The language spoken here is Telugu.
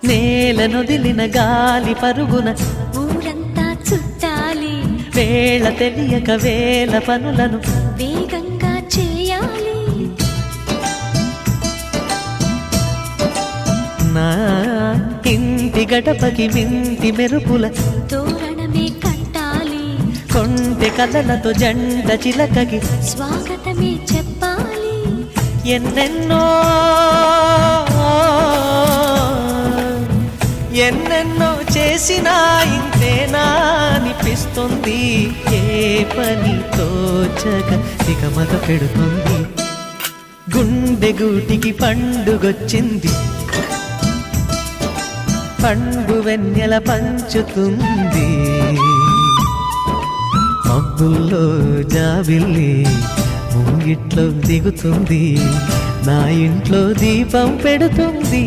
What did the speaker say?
నేలనొదిలిన గాలి పరుగున ఊరంతా చుట్టాలి, వేళ తెలియక వేల పనులను వేగంగా చేయాలి. నా ఇంటి గడపకి వింటి మెరుపుల తోరణమే కట్టాలి, కొంటె కథలతో జంట చిలకకి స్వాగతమే చెప్పాలి. ఎన్నెన్నో ఎన్నెన్నో చేసినా ఇంతేనా అనిపిస్తుంది. ఏ పని తోచక దిగమగ పెడుతుంది. గుండె గూటికి పండుగొచ్చింది, పండు వెన్నెల పంచుతుంది. మబ్బుల్లో జాబిల్లి ముంగిట్లో దిగుతుంది, నా ఇంట్లో దీపం పెడుతుంది.